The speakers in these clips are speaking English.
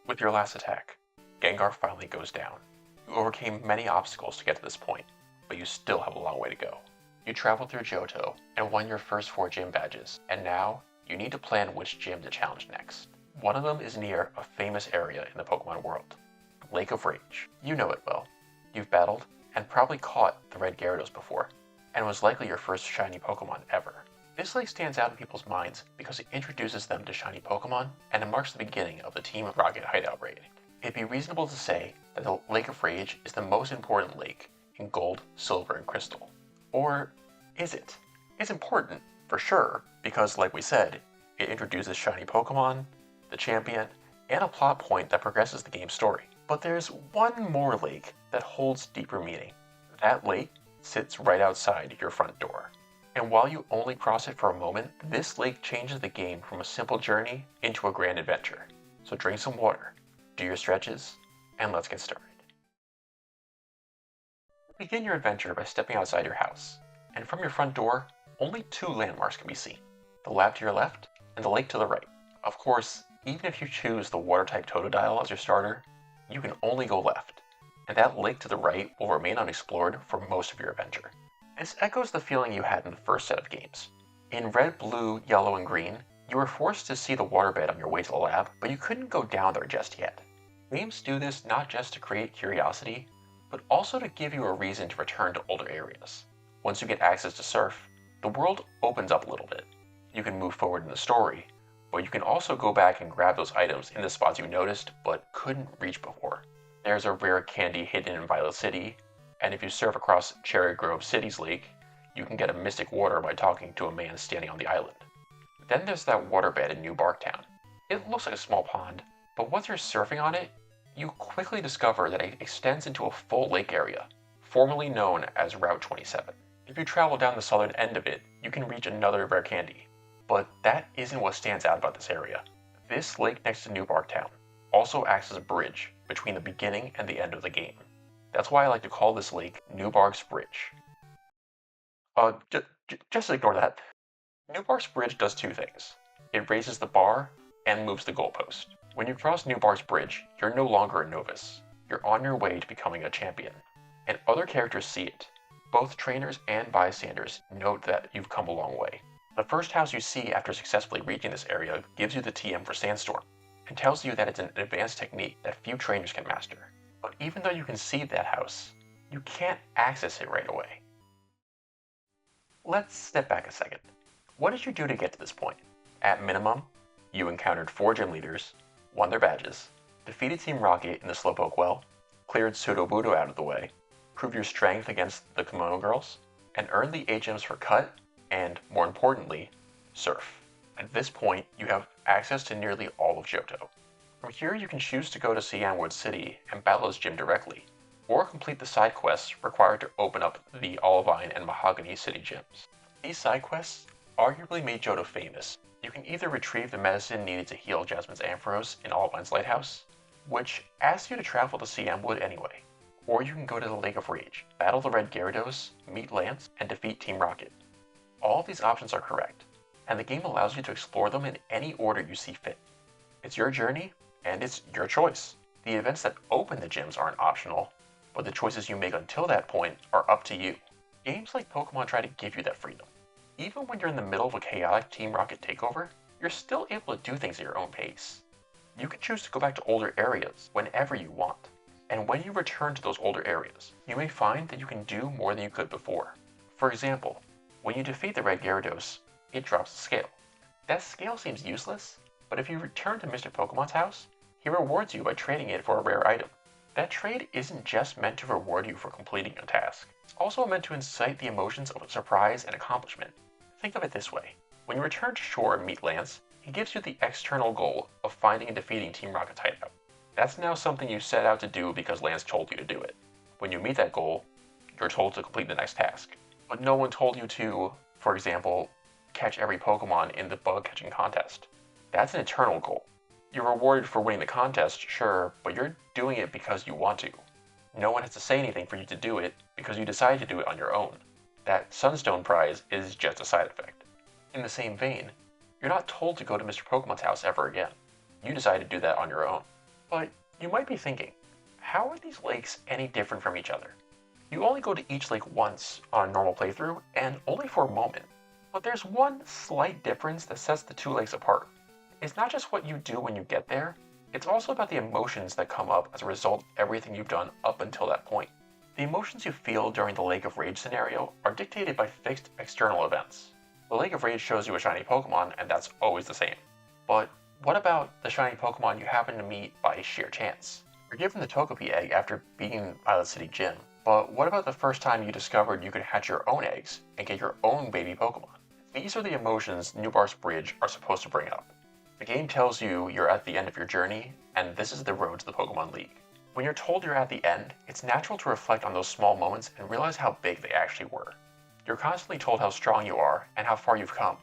With your last attack, Gengar finally goes down. You overcame many obstacles to get to this point, but you still have a long way to go. You traveled through Johto and won your first 4 gym badges, and now you need to plan which gym to challenge next. One of them is near a famous area in the Pokemon world, Lake of Rage. You know it well. You've battled and probably caught the red Gyarados before, and was likely your first shiny Pokemon ever. This lake stands out in people's minds because it introduces them to shiny Pokemon, and it marks the beginning of the Team Rocket hideout raid. It'd be reasonable to say that the Lake of Rage is the most important lake in Gold, Silver, and Crystal. Or is it? It's important, for sure, because like we said, it introduces shiny Pokemon, the champion, and a plot point that progresses the game's story. But there's one more lake that holds deeper meaning. That lake sits right outside your front door. And while you only cross it for a moment, this lake changes the game from a simple journey into a grand adventure. So drink some water, do your stretches, and let's get started. Begin your adventure by stepping outside your house, and from your front door, only 2 landmarks can be seen. The lab to your left, and the lake to the right. Of course, even if you choose the water-type Totodile as your starter, you can only go left, and that lake to the right will remain unexplored for most of your adventure. This echoes the feeling you had in the first set of games. In red, blue, yellow, and green, you were forced to see the waterbed on your way to the lab, but you couldn't go down there just yet. Games do this not just to create curiosity, but also to give you a reason to return to older areas. Once you get access to Surf, the world opens up a little bit. You can move forward in the story, but you can also go back and grab those items in the spots you noticed but couldn't reach before. There's a rare candy hidden in Violet City, and if you surf across Cherry Grove City's lake, you can get a mystic water by talking to a man standing on the island. Then there's that waterbed in New Barktown. It looks like a small pond, but once you're surfing on it, you quickly discover that it extends into a full lake area, formerly known as Route 27. If you travel down the southern end of it, you can reach another rare candy. But that isn't what stands out about this area. This lake next to New Barktown also acts as a bridge between the beginning and the end of the game. That's why I like to call this lake Newbark's Bridge. Just ignore that. Newbark's Bridge does 2 things. It raises the bar and moves the goalpost. When you cross Newbark's Bridge, you're no longer a novice. You're on your way to becoming a champion. And other characters see it. Both trainers and bystanders note that you've come a long way. The first house you see after successfully reaching this area gives you the TM for Sandstorm, and tells you that it's an advanced technique that few trainers can master. But even though you can see that house, you can't access it right away. Let's step back a second. What did you do to get to this point? At minimum, you encountered 4 gym leaders, won their badges, defeated Team Rocket in the Slowpoke Well, cleared Sudowoodo out of the way, proved your strength against the Kimono Girls, and earned the HMs for Cut, and, more importantly, Surf. At this point, you have access to nearly all of Johto. From here, you can choose to go to Cianwood City and battle his gym directly, or complete the side quests required to open up the Olivine and Mahogany City gyms. These side quests arguably made Johto famous. You can either retrieve the medicine needed to heal Jasmine's Ampharos in Olivine's Lighthouse, which asks you to travel to Cianwood anyway, or you can go to the Lake of Rage, battle the red Gyarados, meet Lance, and defeat Team Rocket. All of these options are correct, and the game allows you to explore them in any order you see fit. It's your journey, and it's your choice. The events that open the gyms aren't optional, but the choices you make until that point are up to you. Games like Pokemon try to give you that freedom. Even when you're in the middle of a chaotic Team Rocket takeover, you're still able to do things at your own pace. You can choose to go back to older areas whenever you want, and when you return to those older areas, you may find that you can do more than you could before. For example, when you defeat the red Gyarados, it drops the scale. That scale seems useless, but if you return to Mr. Pokemon's house, he rewards you by trading it for a rare item. That trade isn't just meant to reward you for completing a task. It's also meant to incite the emotions of surprise and accomplishment. Think of it this way. When you return to shore and meet Lance, he gives you the external goal of finding and defeating Team Rocket's hideout. That's now something you set out to do because Lance told you to do it. When you meet that goal, you're told to complete the next task. But no one told you to, for example, catch every Pokemon in the bug catching contest. That's an eternal goal. You're rewarded for winning the contest, sure, but you're doing it because you want to. No one has to say anything for you to do it because you decided to do it on your own. That Sunstone prize is just a side effect. In the same vein, you're not told to go to Mr. Pokemon's house ever again. You decide to do that on your own. But you might be thinking, how are these lakes any different from each other? You only go to each lake once on a normal playthrough, and only for a moment. But there's one slight difference that sets the two lakes apart. It's not just what you do when you get there, it's also about the emotions that come up as a result of everything you've done up until that point. The emotions you feel during the Lake of Rage scenario are dictated by fixed external events. The Lake of Rage shows you a shiny Pokemon, and that's always the same. But what about the shiny Pokemon you happen to meet by sheer chance? You're given the Togepi egg after beating Violet City Gym, but what about the first time you discovered you could hatch your own eggs and get your own baby Pokemon? These are the emotions Newbar's Bridge are supposed to bring up. The game tells you you're at the end of your journey, and this is the road to the Pokemon League. When you're told you're at the end, it's natural to reflect on those small moments and realize how big they actually were. You're constantly told how strong you are and how far you've come,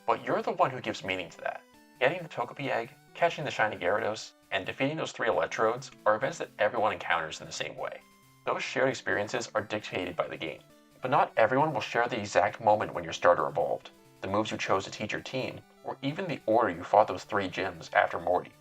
but you're the one who gives meaning to that. Getting the Togepi egg, catching the shiny Gyarados, and defeating those 3 Electrodes are events that everyone encounters in the same way. Those shared experiences are dictated by the game, but not everyone will share the exact moment when your starter evolved, the moves you chose to teach your team, or even the order you fought those 3 gyms after Morty.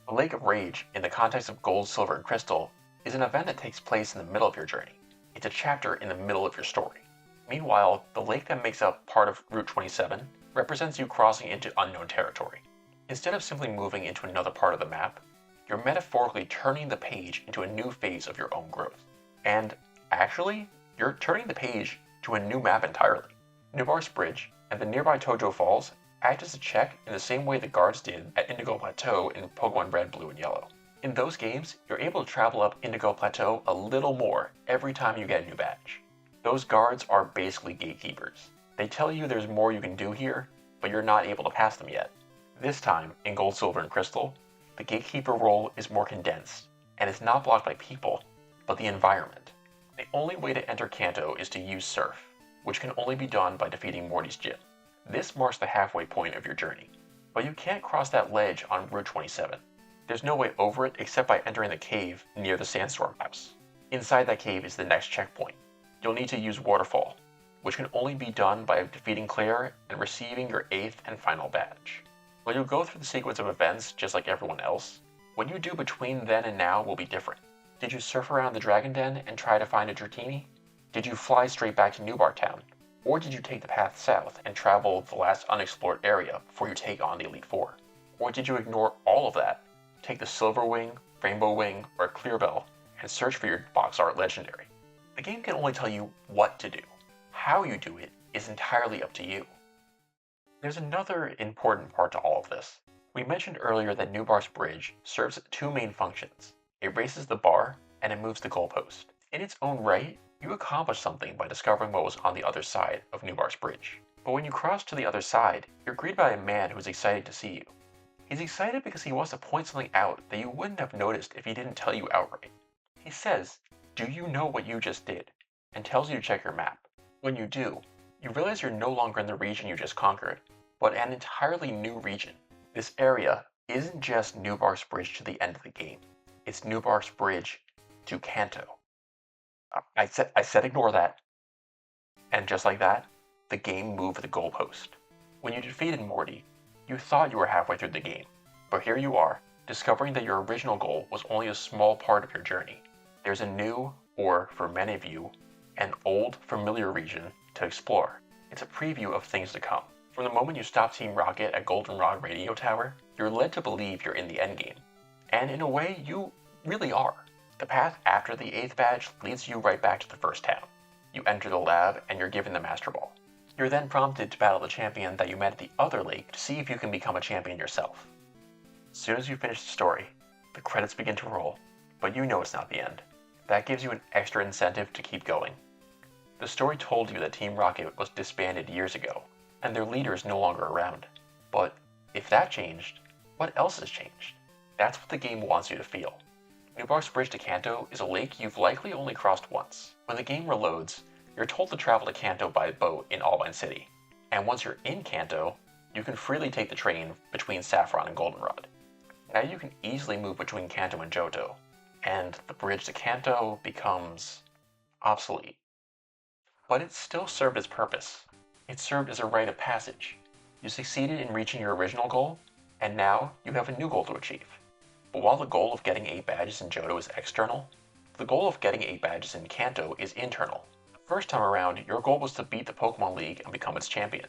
The Lake of Rage, in the context of Gold, Silver, and Crystal, is an event that takes place in the middle of your journey. It's a chapter in the middle of your story. Meanwhile, the lake that makes up part of Route 27 represents you crossing into unknown territory. Instead of simply moving into another part of the map, you're metaphorically turning the page into a new phase of your own growth. And actually, you're turning the page to a new map entirely. Newbar's Bridge and the nearby Tojo Falls act as a check in the same way the guards did at Indigo Plateau in Pokemon Red, Blue, and Yellow. In those games, you're able to travel up Indigo Plateau a little more every time you get a new badge. Those guards are basically gatekeepers. They tell you there's more you can do here, but you're not able to pass them yet. This time, in Gold, Silver, and Crystal, the gatekeeper role is more condensed, and it's not blocked by people, but the environment. The only way to enter Kanto is to use Surf, which can only be done by defeating Morty's gym. This marks the halfway point of your journey, but you can't cross that ledge on Route 27. There's no way over it except by entering the cave near the Sandstorm House. Inside that cave is the next checkpoint. You'll need to use Waterfall, which can only be done by defeating Claire and receiving your 8th and final badge. While you'll go through the sequence of events just like everyone else, what you do between then and now will be different. Did you surf around the Dragon Den and try to find a Dratini? Did you fly straight back to Newbar Town? Or did you take the path south and travel the last unexplored area before you take on the Elite Four? Or did you ignore all of that, take the Silver Wing, Rainbow Wing, or Clearbell, and search for your box art legendary? The game can only tell you what to do. How you do it is entirely up to you. There's another important part to all of this. We mentioned earlier that Newbar's Bridge serves 2 main functions. It raises the bar, and it moves the goalpost. In its own right, you accomplish something by discovering what was on the other side of Newbar's Bridge. But when you cross to the other side, you're greeted by a man who's excited to see you. He's excited because he wants to point something out that you wouldn't have noticed if he didn't tell you outright. He says, "Do you know what you just did?" and tells you to check your map. When you do, you realize you're no longer in the region you just conquered, but an entirely new region. This area isn't just Newbar's Bridge to the end of the game. It's Newbar's Bridge to Kanto. I said ignore that. And just like that, the game moved the goalpost. When you defeated Morty, you thought you were halfway through the game, but here you are, discovering that your original goal was only a small part of your journey. There's a new, or for many of you, an old, familiar region to explore. It's a preview of things to come. From the moment you stop Team Rocket at Goldenrod Radio Tower, you're led to believe you're in the endgame. And in a way, you really are. The path after the 8th badge leads you right back to the first town. You enter the lab and you're given the Master Ball. You're then prompted to battle the champion that you met at the other lake to see if you can become a champion yourself. As soon as you finish the story, the credits begin to roll, but you know it's not the end. That gives you an extra incentive to keep going. The story told you that Team Rocket was disbanded years ago, and their leader is no longer around. But if that changed, what else has changed? That's what the game wants you to feel. Newbar's Bridge to Kanto is a lake you've likely only crossed once. When the game reloads, you're told to travel to Kanto by boat in Allvine City. And once you're in Kanto, you can freely take the train between Saffron and Goldenrod. Now you can easily move between Kanto and Johto, and the bridge to Kanto becomes obsolete. But it still served its purpose. It served as a rite of passage. You succeeded in reaching your original goal, and now you have a new goal to achieve. But while the goal of getting 8 badges in Johto is external, the goal of getting 8 badges in Kanto is internal. The first time around, your goal was to beat the Pokemon League and become its champion.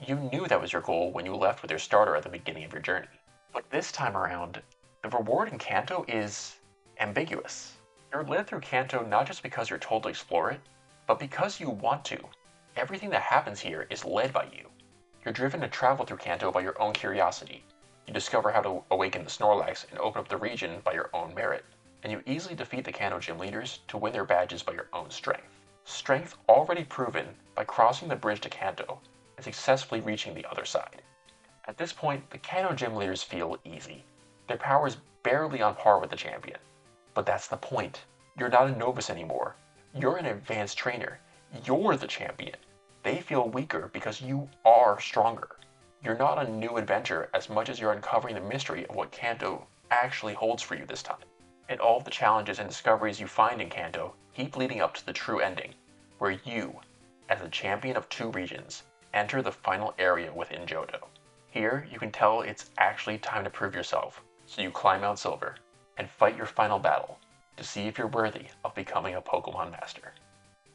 You knew that was your goal when you left with your starter at the beginning of your journey. But this time around, the reward in Kanto is ambiguous. You're led through Kanto not just because you're told to explore it, but because you want to. Everything that happens here is led by you. You're driven to travel through Kanto by your own curiosity. You discover how to awaken the Snorlax and open up the region by your own merit. And you easily defeat the Kanto gym leaders to win their badges by your own strength. Strength already proven by crossing the bridge to Kanto and successfully reaching the other side. At this point, the Kanto gym leaders feel easy. Their power is barely on par with the champion. But that's the point. You're not a novice anymore. You're an advanced trainer. You're the champion. They feel weaker because you are stronger. You're not a new adventure as much as you're uncovering the mystery of what Kanto actually holds for you this time. And all of the challenges and discoveries you find in Kanto keep leading up to the true ending, where you, as the champion of 2 regions, enter the final area within Johto. Here, you can tell it's actually time to prove yourself, so you climb Mount Silver and fight your final battle to see if you're worthy of becoming a Pokemon Master.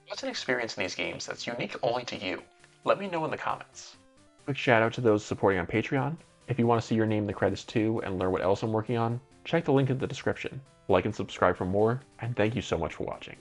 What's an experience in these games that's unique only to you? Let me know in the comments. Quick shout out to those supporting on Patreon. If you want to see your name in the credits too and learn what else I'm working on, check the link in the description. Like and subscribe for more, and thank you so much for watching.